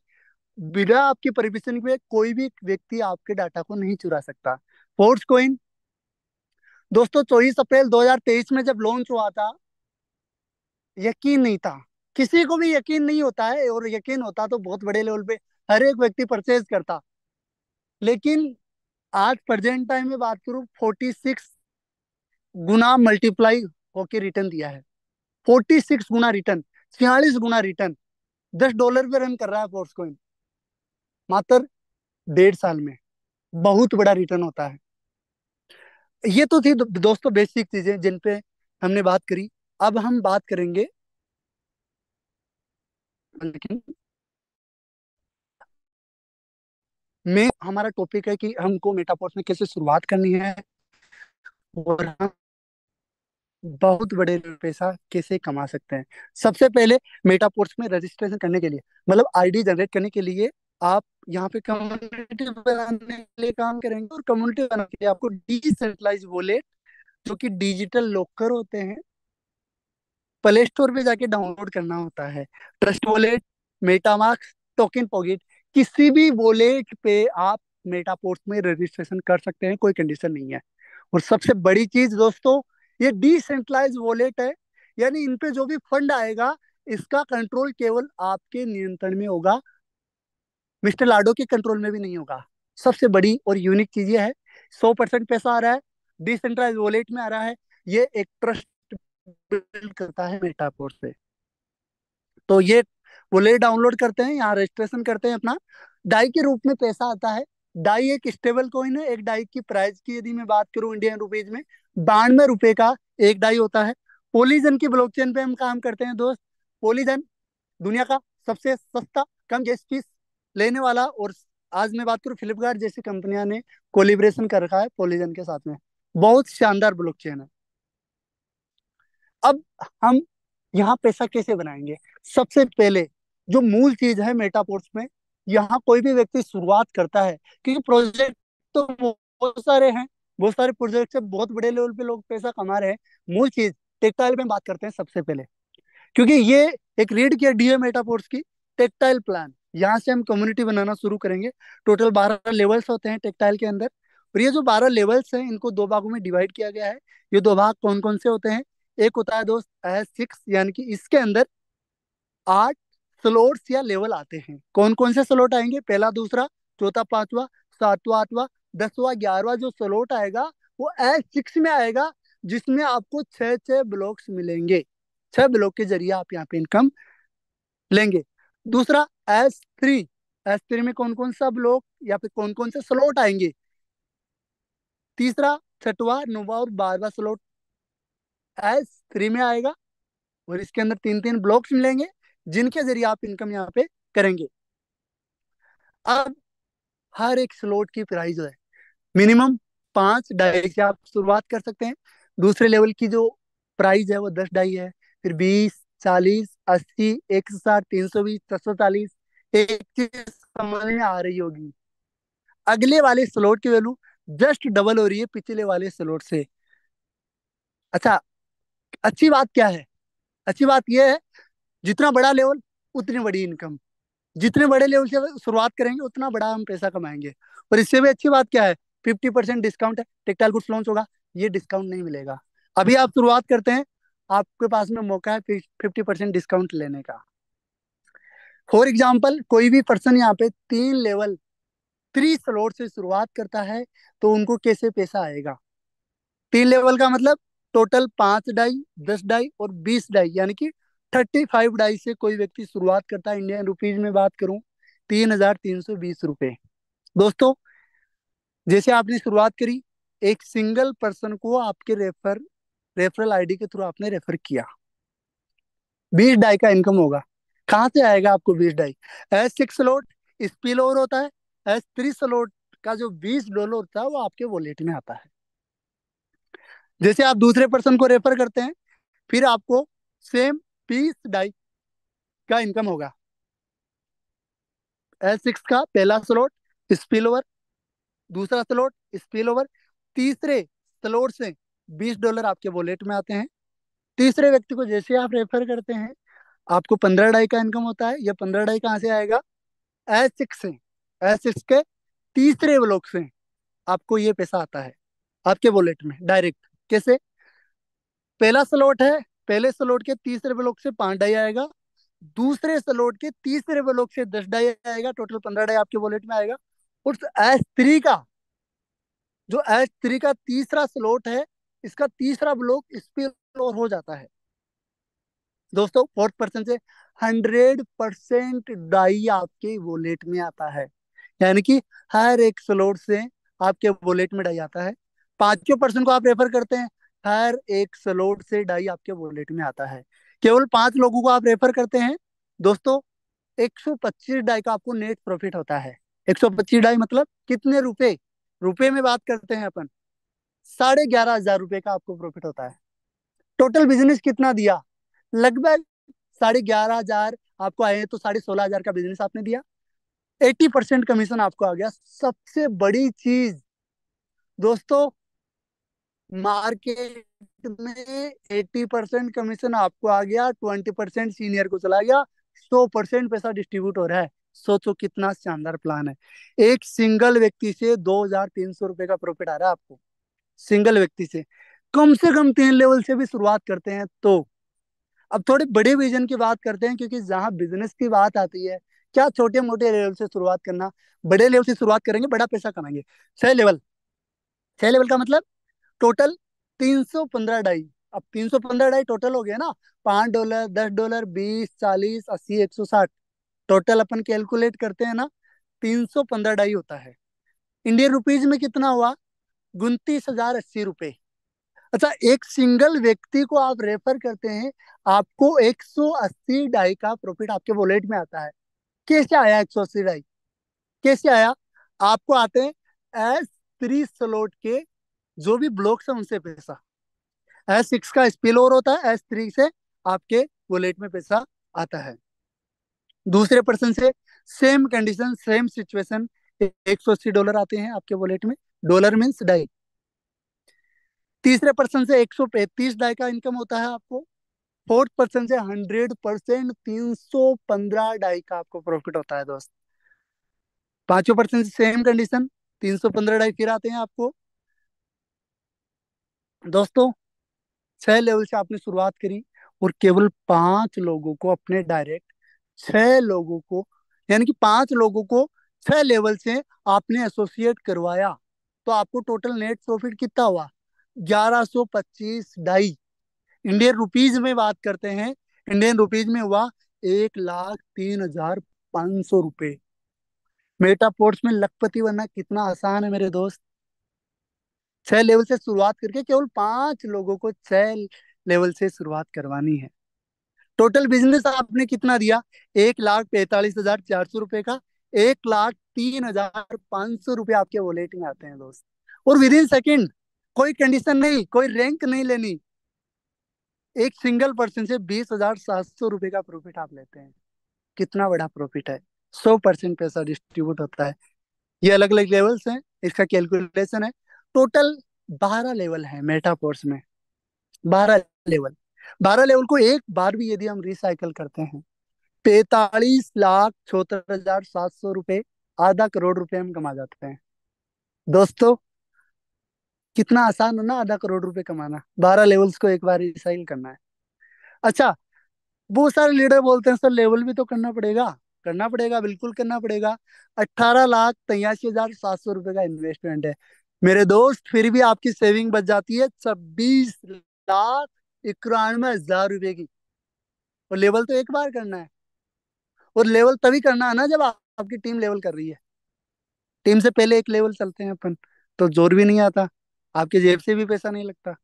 बिना आपकी परमिशन के कोई भी व्यक्ति आपके डाटा को नहीं चुरा सकता। फोर्स कोइन दोस्तों, 24 अप्रैल 2023 में जब लॉन्च हुआ था, यकीन नहीं था। किसी को भी यकीन नहीं होता है, और यकीन होता तो बहुत बड़े लेवल पे हर एक व्यक्ति परचेज करता। लेकिन आज प्रेजेंट टाइम में बात करूं, 46 गुना मल्टीप्लाई होके रिटर्न दिया है। 46 गुना रिटर्न, 46 गुना रिटर्न। $10 पे रन कर रहा है फोर्स कोइन मात्र 1.5 साल में। बहुत बड़ा रिटर्न होता है। ये तो थी दोस्तों बेसिक चीजें जिन पे हमने बात करी। अब हम बात करेंगे, लेकिन मैं हमारा टॉपिक है कि हमको मेटापोर्स में कैसे शुरुआत करनी है, और हम बहुत बड़े पैसा कैसे कमा सकते हैं। सबसे पहले मेटापोर्स में रजिस्ट्रेशन करने के लिए, मतलब आईडी जनरेट करने के लिए, आप यहाँ पे कम्युनिटी बनाने के लिए काम करेंगे। और कम्युनिटी बनाने के लिए आपको डिसेंट्रलाइज वॉलेट, जो कि डिजिटल लॉकर होते हैं, प्ले स्टोर पे जाके डाउनलोड करना होता है। Trust wallet, MetaMask, token pocket, किसी भी वॉलेट पे आप मेटापोर्ट में रजिस्ट्रेशन कर सकते हैं, कोई कंडीशन नहीं है। और सबसे बड़ी चीज दोस्तों, ये डिसेंट्रलाइज वॉलेट है, यानी इन पे जो भी फंड आएगा, इसका कंट्रोल केवल आपके नियंत्रण में होगा, मिस्टर लाडो के कंट्रोल में भी नहीं होगा। सबसे बड़ी और यूनिक चीज ये है, 100% पैसा आ रहा है, डिसेंट्रलाइज वॉलेट में आ रहा है। ये एक ट्रस्ट बिल्ड करता है मेटापोर्ट से। तो ये वॉलेट डाउनलोड करते हैं, यहाँ रजिस्ट्रेशन करते हैं अपना, डाई के रूप में पैसा आता है। डाई एक स्टेबल कॉइन है। एक डाई की प्राइस की यदि मैं बात करूं इंडियन रुपीज में, 92 रुपए का एक डाई होता है। पोलीजन की ब्लॉकचेन पे हम काम करते हैं दोस्त। पोलीजन दुनिया का सबसे सस्ता, कम गैस फीस लेने वाला, और आज मैं बात करूं फ्लिपकार्ट जैसी कंपनियां ने कोलिब्रेशन कर रखा है पोलीजन के साथ में। बहुत शानदार ब्लॉकचेन है। अब हम यहाँ पैसा कैसे बनाएंगे? सबसे पहले जो मूल चीज है मेटापोर्ट्स में, यहाँ कोई भी व्यक्ति शुरुआत करता है, क्योंकि प्रोजेक्ट तो बहुत सारे हैं, बहुत सारे प्रोजेक्ट से बहुत बड़े लेवल पे लोग पैसा कमा रहे हैं। मूल चीज टेक्टाइल में बात करते हैं सबसे पहले, क्योंकि ये एक रीड किया डी है मेटापोर्ट्स की, टेक्टाइल प्लान। यहाँ से हम कम्युनिटी बनाना शुरू करेंगे। टोटल 12 लेवल्स होते हैं टेक्टाइल के अंदर, और ये जो 12 लेवल्स हैं, इनको दो भागों में डिवाइड किया गया है। ये दो भाग कौन कौन से होते हैं? एक होता है दोस्त S6, यानी कि इसके अंदर 8 स्लोट्स या लेवल आते हैं। कौन कौन से स्लोट आएंगे? पहला, दूसरा, चौथा, पांचवा, सातवां, आठवां, 10वां, 11वां जो स्लोट आएगा, वो S6 में आएगा, जिसमें आपको छह छह ब्लॉक्स मिलेंगे। 6 ब्लॉक के जरिए आप यहाँ पे इनकम लेंगे। दूसरा, S3। S3 में कौन कौन सा ब्लॉक या फिर कौन कौन से स्लोट आएंगे? तीसरा, छठवां, नौवां और 12वां स्लोट S3 में आएगा, और इसके अंदर तीन तीन ब्लॉक्स मिलेंगे, जिनके जरिए आप इनकम यहाँ पे करेंगे। अब हर एक स्लॉट की प्राइस है, मिनिमम 5 डाई से आप शुरुआत कर सकते हैं। दूसरे लेवल की जो प्राइस है वो 10 डाई है, फिर 20, 40, 80, 160, 320, 640। एक चीज समझ में आ रही होगी, अगले वाले स्लॉट की वैल्यू जस्ट डबल हो रही है पिछले वाले स्लॉट से। अच्छा, अच्छी बात क्या है? अच्छी बात यह है, जितना बड़ा लेवल उतनी बड़ी इनकम। जितने बड़े लेवल से शुरुआत करेंगे उतना बड़ा हम पैसा कमाएंगे। और इससे भी अच्छी बात क्या है, 50% डिस्काउंट है। टेक्टाइल गुड्स लॉन्च होगा, ये डिस्काउंट नहीं मिलेगा। अभी आप शुरुआत करते हैं, आपके पास में मौका है 50% डिस्काउंट लेने का। फॉर एग्जाम्पल, कोई भी पर्सन यहाँ पे 3 लेवल 3 स्लॉट से शुरुआत करता है, तो उनको कैसे पैसा आएगा? 3 लेवल का मतलब टोटल 5 डाई, 10 डाई और 20 डाई, यानी कि 35 डाई से कोई व्यक्ति शुरुआत करता है। इंडियन रुपीज में बात करूं, 3,320 रुपए। दोस्तों, जैसे आपने शुरुआत करी, एक सिंगल पर्सन को आपके रेफरल आईडी के थ्रू आपने रेफर किया, 20 डाई का इनकम होगा। कहाँ से आएगा आपको 20 die? S6 slot spill over होता है, S3 स्लॉट का जो $20 होता है वो आपके वॉलेट में आता है। जैसे आप दूसरे पर्सन को रेफर करते हैं, फिर आपको सेम 20 डाई का इनकम होगा। S6 का पहला स्लॉट स्पिल ओवर, दूसरा स्लॉट स्पिल ओवर, तीसरे स्लॉट से $20 आपके वॉलेट में आते हैं। तीसरे व्यक्ति को जैसे आप रेफर करते हैं, आपको 15 डाई का इनकम होता है। ये 15 डाई कहाँ से आएगा? S6 से। S6 के तीसरे ब्लॉक से आपको ये पैसा आता है आपके वॉलेट में डायरेक्ट। कैसे? पहला स्लॉट है, पहले स्लॉट के तीसरे ब्लॉक से 5 डाई आएगा, दूसरे स्लॉट के तीसरे ब्लॉक से 10 डाई आएगा, टोटल 15 डाई आपके वॉलेट में आएगा। और S3 का, जो S3 का तीसरा स्लॉट है, इसका तीसरा ब्लॉक स्पिल ओवर हो जाता है दोस्तों, 4% से 100% डाई आपके वॉलेट में आता है। यानी कि हर एक स्लॉट से आपके वॉलेट में डाई आता है। 5% को आप रेफर करते हैं, हर एक स्लॉट से डाई आपके वॉलेट में आता है। केवल 5 लोगों को आप रेफर करते हैं दोस्तों, 125 डाई का आपको नेट प्रॉफिट होता है। 125 डाई मतलब कितने रुपए? रुपए में बात करते हैं अपन, 11,500 रुपए का आपको प्रॉफिट होता है। टोटल बिजनेस कितना दिया? लगभग 11,500 आपको आए हैं, तो 16,500 का बिजनेस आपने दिया, 80% कमीशन आपको आ गया। सबसे बड़ी चीज दोस्तों, मार्केट में 80% कमीशन आपको आ गया, 20% सीनियर को चला गया, 100% पैसा डिस्ट्रीब्यूट हो रहा है। सोचो कितना शानदार प्लान है। एक सिंगल व्यक्ति से 2,300 रुपए का प्रॉफिट आ रहा है आपको, सिंगल व्यक्ति से। कम से कम 3 लेवल से भी शुरुआत करते हैं तो। अब थोड़े बड़े विजन की बात करते हैं, क्योंकि जहां बिजनेस की बात आती है, क्या छोटे मोटे लेवल से शुरुआत करना, बड़े लेवल से शुरुआत करेंगे, बड़ा पैसा कमाएंगे। 6 लेवल, 6 लेवल का मतलब टोटल 315 डाई। अब 315 डाई टोटल हो गया ना, $5, $10, 20, 40, 80, 160, टोटल अपन कैलकुलेट करते हैं ना, 315 डाई होता है। इंडियन रुपीज में कितना हुआ? 29,080 रुपए। अच्छा, एक सिंगल व्यक्ति को आप रेफर करते हैं, आपको 180 डाई का प्रॉफिट आपके वॉलेट में आता है। कैसे आया 180 डाई? कैसे आया? आपको आते हैं S3 स्लॉट के जो भी ब्लॉक्स है उनसे पैसा। S6 का स्पिल ओवर होता है, S3 से आपके वॉलेट में पैसा आता है। दूसरे पर्सन से सेम कंडीशन, सेम सिचुएशन, $180 आते हैं आपके वॉलेट में। Dollar means DAI. तीसरे पर्सन से 135 डाई का इनकम होता है आपको। फोर्थ पर्सन से 100% 315 डाई का आपको प्रॉफिट होता है दोस्त। पांचों पर्सन से सेम कंडीशन, 315 डाई फिर आते हैं आपको। दोस्तों, 6 लेवल से आपने शुरुआत करी, और केवल 5 लोगों को अपने डायरेक्ट, 6 लोगों को, यानी कि 5 लोगों को 6 लेवल से आपने एसोसिएट करवाया, तो आपको टोटल नेट प्रॉफिट कितना हुआ? 1125 डाई। इंडियन रुपीज में बात करते हैं, इंडियन रुपीज में हुआ 1,03,500 रुपए। मेटापोर्ट्स में लखपति बनना कितना आसान है मेरे दोस्त। 6 लेवल से शुरुआत करके केवल 5 लोगों को 6 लेवल से शुरुआत करवानी है। टोटल बिजनेस आपने कितना दिया? 1,45,400 रुपए का। 1,03,500 रुपए आपके वॉलेट में आते हैं दोस्त। और विद इन सेकेंड, कोई कंडीशन नहीं, कोई रैंक नहीं लेनी, एक सिंगल पर्सन से 20,700 रुपए का प्रॉफिट आप लेते हैं। कितना बड़ा प्रॉफिट है। 100% पैसा डिस्ट्रीब्यूट होता है। ये अलग अलग लेवल्स हैं, इसका कैलकुलेशन है। टोटल 12 लेवल है मेटापोर्स में। 12 लेवल, 12 लेवल को एक बार भी यदि हम रिसाइकल करते हैं, 45,76,700 रुपए, आधा करोड़ रुपए हम कमा जाते हैं दोस्तों। कितना आसान है ना आधा करोड़ रुपए कमाना, 12 लेवल्स को एक बार रिसाइकिल करना है। अच्छा, बहुत सारे लीडर बोलते हैं सर लेवल भी तो करना पड़ेगा। करना पड़ेगा, बिल्कुल करना पड़ेगा। 18,83,700 रुपए का इन्वेस्टमेंट है मेरे दोस्त, फिर भी आपकी सेविंग बच जाती है 26,91,हजार रुपए की। और लेवल तो एक बार करना है, और लेवल तभी करना है ना जब आपकी टीम लेवल कर रही है। टीम से पहले एक लेवल चलते हैं अपन। तो जोर भी नहीं आता, आपके जेब से भी पैसा नहीं लगता।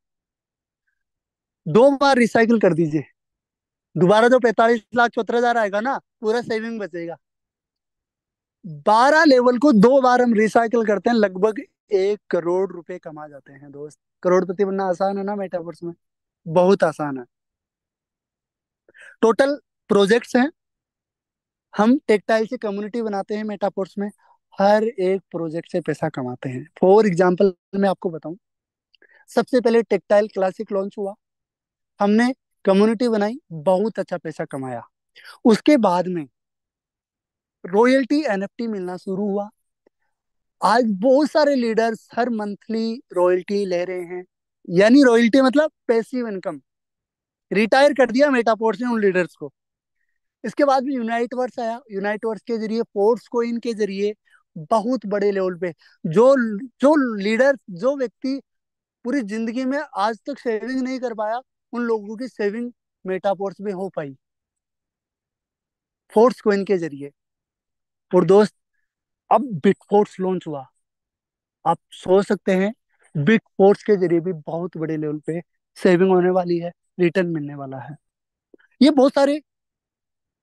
2 बार रिसाइकिल कर दीजिए, दोबारा जो 45 लाख 70 हजार आएगा ना, पूरा सेविंग बचेगा। 12 लेवल को 2 बार हम रिसाइकिल करते हैं, लगभग 1 करोड़ रुपए कमा जाते हैं दोस्त। करोड़पति बनना आसान है ना मेटावर्स में? बहुत आसान है। टोटल प्रोजेक्ट्स हैं, हम टेक्टाइल से कम्युनिटी बनाते हैं मेटावर्स में, हर एक प्रोजेक्ट से पैसा कमाते हैं। फॉर एग्जाम्पल मैं आपको बताऊं, सबसे पहले टेक्टाइल क्लासिक लॉन्च हुआ, हमने कम्युनिटी बनाई, बहुत अच्छा पैसा कमाया। उसके बाद में रॉयल्टी एनएफटी मिलना शुरू हुआ। आज बहुत सारे लीडर्स हर मंथली रॉयल्टी ले रहे हैं, यानी रॉयल्टी मतलब पैसिव इनकम। रिटायर कर दिया मेटापोर्स ने उन लीडर्स को। इसके बाद भी यूनाइट वर्स आया, यूनाइट वर्स के जरिए, फोर्स कोइन के जरिए बहुत बड़े लेवल पे जो जो लीडर, जो व्यक्ति पूरी जिंदगी में आज तक सेविंग नहीं कर पाया, उन लोगों की सेविंग मेटापोर्स में हो पाई, फोर्स कोइन के जरिए। और दोस्त, अब बिटफोर्स लॉन्च हुआ, आप सोच सकते हैं बिग फोर्स के जरिए भी बहुत बड़े लेवल पे सेविंग होने वाली है, रिटर्न मिलने वाला है। ये बहुत सारे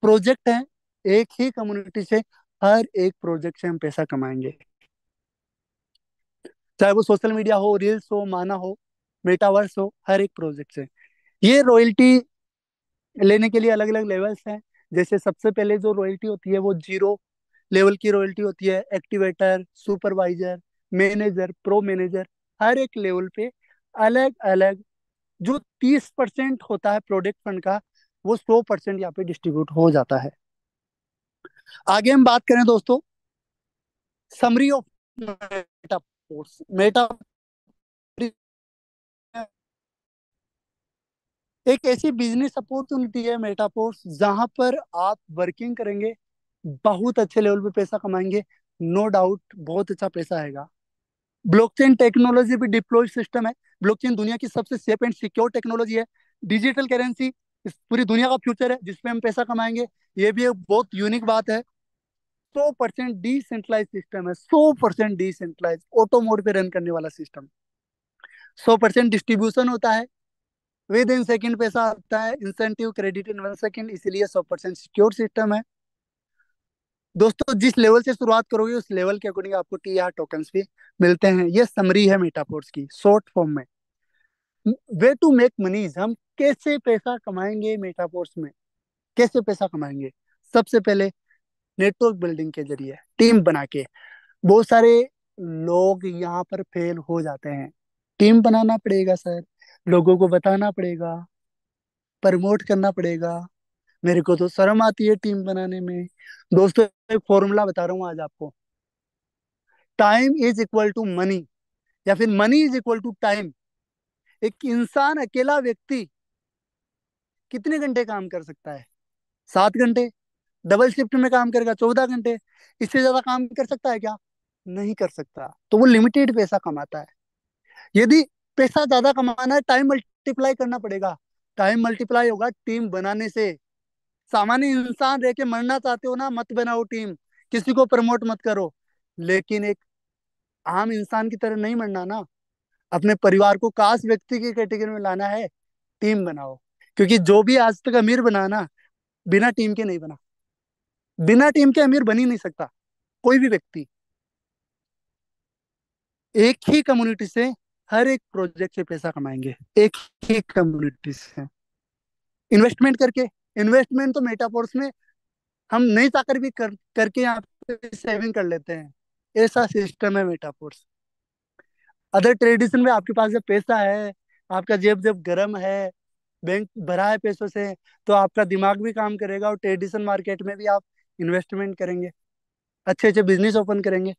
प्रोजेक्ट हैं, एक ही कम्युनिटी से, हर एक प्रोजेक्ट से हम पैसा कमाएंगे, चाहे वो सोशल मीडिया हो, रील्स हो, माना हो, मेटावर्स हो, हर एक प्रोजेक्ट से। ये रॉयल्टी लेने के लिए अलग अलग लेवल्स हैं। जैसे सबसे पहले जो रॉयल्टी होती है वो 0 लेवल की रॉयल्टी होती है, activator, supervisor, manager, pro manager, हर एक लेवल पे अलग अलग। जो 30% होता है प्रोडक्ट फंड का, वो 100% यहाँ पे डिस्ट्रीब्यूट हो जाता है। आगे हम बात करें दोस्तों, समरी ऑफ मेटाफोर्स। मेटा एक ऐसी बिजनेस अपॉर्चुनिटी है मेटाफोर्स, जहां पर आप वर्किंग करेंगे, बहुत अच्छे लेवल पे पैसा कमाएंगे, नो डाउट बहुत अच्छा पैसा आएगा। ब्लॉकचेन टेक्नोलॉजी भी डिप्लॉय सिस्टम है। ब्लॉकचेन दुनिया की सबसे सेफ एंड सिक्योर टेक्नोलॉजी है। डिजिटल करेंसी इस पूरी दुनिया का फ्यूचर है, जिसपे हम पैसा कमाएंगे। ये भी एक बहुत यूनिक बात है। 100% डिसेंट्रलाइज सिस्टम है, 100% डिसेंट्रलाइज, ऑटो मोड पे रन करने वाला सिस्टम। 100% डिस्ट्रीब्यूशन होता है, विद इन सेकंड पैसा आता है, इंसेंटिव क्रेडिट इन 1 सेकंड, इसलिए 100% सिक्योर सिस्टम है। दोस्तों, जिस लेवल से शुरुआत करोगे उस लेवल के अकॉर्डिंग आपको टीआर टोकन्स भी मिलते हैं। ये समरी है मेटाफोर्स की शॉर्ट फॉर्म में। वे टू मेक मनीज, हम कैसे पैसा कमाएंगे मेटाफोर्स में, कैसे पैसा कमाएंगे? सबसे पहले नेटवर्क बिल्डिंग के जरिए, टीम बना के। बहुत सारे लोग यहाँ पर फेल हो जाते हैं। टीम बनाना पड़ेगा सर, लोगों को बताना पड़ेगा, प्रमोट करना पड़ेगा। मेरे को तो शर्म आती है टीम बनाने में। दोस्तों, एक फॉर्मूला बता रहा हूँ आज आपको। Time is equal to money, या फिर money is equal to time. एक इंसान, अकेला व्यक्ति कितने घंटे काम कर सकता है? 7 घंटे। डबल शिफ्ट में काम करेगा 14 घंटे। इससे ज्यादा काम कर सकता है क्या? नहीं कर सकता। तो वो लिमिटेड पैसा कमाता है। यदि पैसा ज्यादा कमाना है, टाइम मल्टीप्लाई करना पड़ेगा। टाइम मल्टीप्लाई होगा टीम बनाने से। सामान्य इंसान रह के मरना चाहते हो ना, मत बनाओ टीम, किसी को प्रमोट मत करो। लेकिन एक आम इंसान की तरह नहीं मरना ना, अपने परिवार को काश व्यक्ति की कैटेगरी में लाना है, टीम बनाओ। क्योंकि जो भी आज तक अमीर बना ना, बिना टीम के नहीं बना। बिना टीम के अमीर बन ही नहीं सकता कोई भी व्यक्ति। एक ही कम्युनिटी से हर एक प्रोजेक्ट से पैसा कमाएंगे, एक ही कम्युनिटी से इन्वेस्टमेंट करके। इन्वेस्टमेंट तो मेटाफोर्स में हम नहीं चाहकर भी करके यहाँ पे सेविंग कर लेते हैं। ऐसा सिस्टम है मेटाफोर्स। अदर ट्रेडिशन में आपके पास जब पैसा है, आपका जेब जब गर्म है, बैंक भरा है पैसों से, तो आपका दिमाग भी काम करेगा, और ट्रेडिशन मार्केट में भी आप इन्वेस्टमेंट करेंगे, अच्छे अच्छे बिजनेस ओपन करेंगे,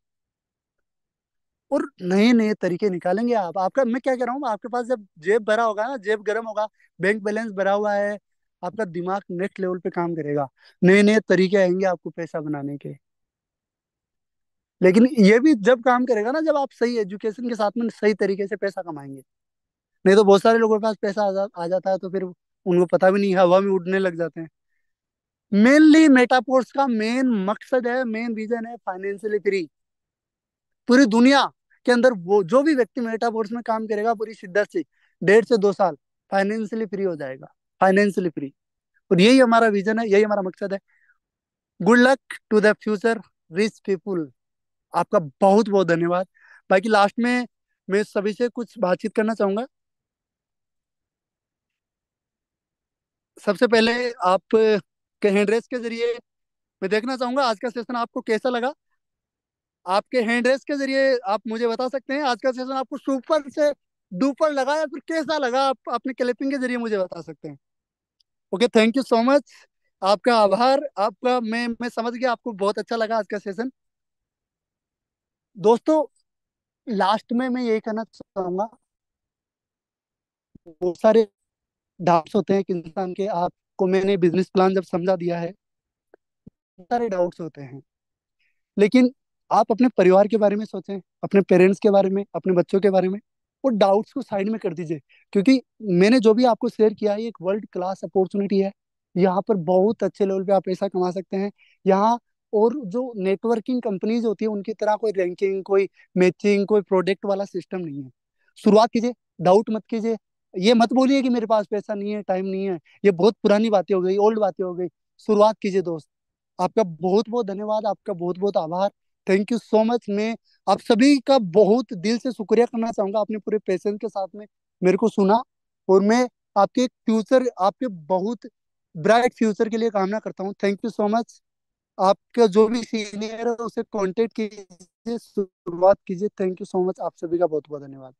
और नए नए तरीके निकालेंगे आप। आपका, मैं क्या कह रहा हूँ, आपके पास जब जेब भरा होगा ना, जेब गर्म होगा, बैंक बैलेंस भरा हुआ है, आपका दिमाग नेक्स्ट लेवल पे काम करेगा, नए नए तरीके आएंगे आपको पैसा बनाने के। लेकिन ये भी जब काम करेगा ना, जब आप सही एजुकेशन के साथ में सही तरीके से पैसा कमाएंगे। नहीं तो बहुत सारे लोगों के पास पैसा आ जाता है, तो फिर उनको पता भी नहीं, हवा में उड़ने लग जाते हैं। मेनली मेटापोर्स का मेन मकसद है, मेन रीजन है फाइनेंशियली फ्री। पूरी दुनिया के अंदर वो जो भी व्यक्ति मेटावर्स में काम करेगा पूरी शिद्दत से 1.5 से 2 साल फाइनेंशियली फ्री हो जाएगा, फाइनेंशियली फ्री। और यही हमारा विजन है, यही हमारा मकसद है। Good luck to the future rich people. आपका बहुत बहुत धन्यवाद। बाकी लास्ट में मैं सभी से कुछ बातचीत करना चाहूंगा। सबसे पहले आप के हैंड रेस के जरिए मैं देखना चाहूंगा आज का सेशन आपको कैसा लगा। आपके हैंड रेस के जरिए आप मुझे बता सकते हैं आज का सेशन आपको सुपर से डुपर लगा या फिर कैसा लगा, आप अपने क्लिपिंग के जरिए मुझे बता सकते हैं। Okay, thank you so much. आपका आभार। आपका मैं समझ गया आपको बहुत अच्छा लगा आज का सेशन। दोस्तों, लास्ट में मैं यही कहना चाहूंगा, बहुत सारे डाउट्स होते हैं कि इंसान के, आपको मैंने बिजनेस प्लान जब समझा दिया है, बहुत सारे डाउट्स होते हैं, लेकिन आप अपने परिवार के बारे में सोचें, अपने पेरेंट्स के बारे में, अपने बच्चों के बारे में। वो डाउट्स को साइड में कर दीजिए, क्योंकि मैंने जो भी आपको शेयर किया है ये एक वर्ल्ड क्लास अपॉर्चुनिटी है। यहाँ पर बहुत अच्छे लेवल पे आप पैसा कमा सकते हैं। यहाँ और जो नेटवर्किंग कंपनीज होती है उनकी तरह कोई रैंकिंग, कोई मैचिंग, कोई प्रोडक्ट वाला सिस्टम नहीं है। शुरुआत कीजिए, डाउट मत कीजिए। ये मत बोलिए कि मेरे पास पैसा नहीं है, टाइम नहीं है। ये बहुत पुरानी बातें हो गई, ओल्ड बातें हो गई। शुरुआत कीजिए दोस्त। आपका बहुत बहुत धन्यवाद, आपका बहुत बहुत आभार। Thank you so much. मैं आप सभी का बहुत दिल से शुक्रिया करना चाहूंगा, आपने पूरे पेशेंस के साथ में मेरे को सुना। और मैं आपके फ्यूचर, आपके बहुत ब्राइट फ्यूचर के लिए कामना करता हूँ। Thank you so much. आपका जो भी सीनियर है उसे कांटेक्ट कीजिए, शुरुआत कीजिए। Thank you so much. आप सभी का बहुत बहुत धन्यवाद।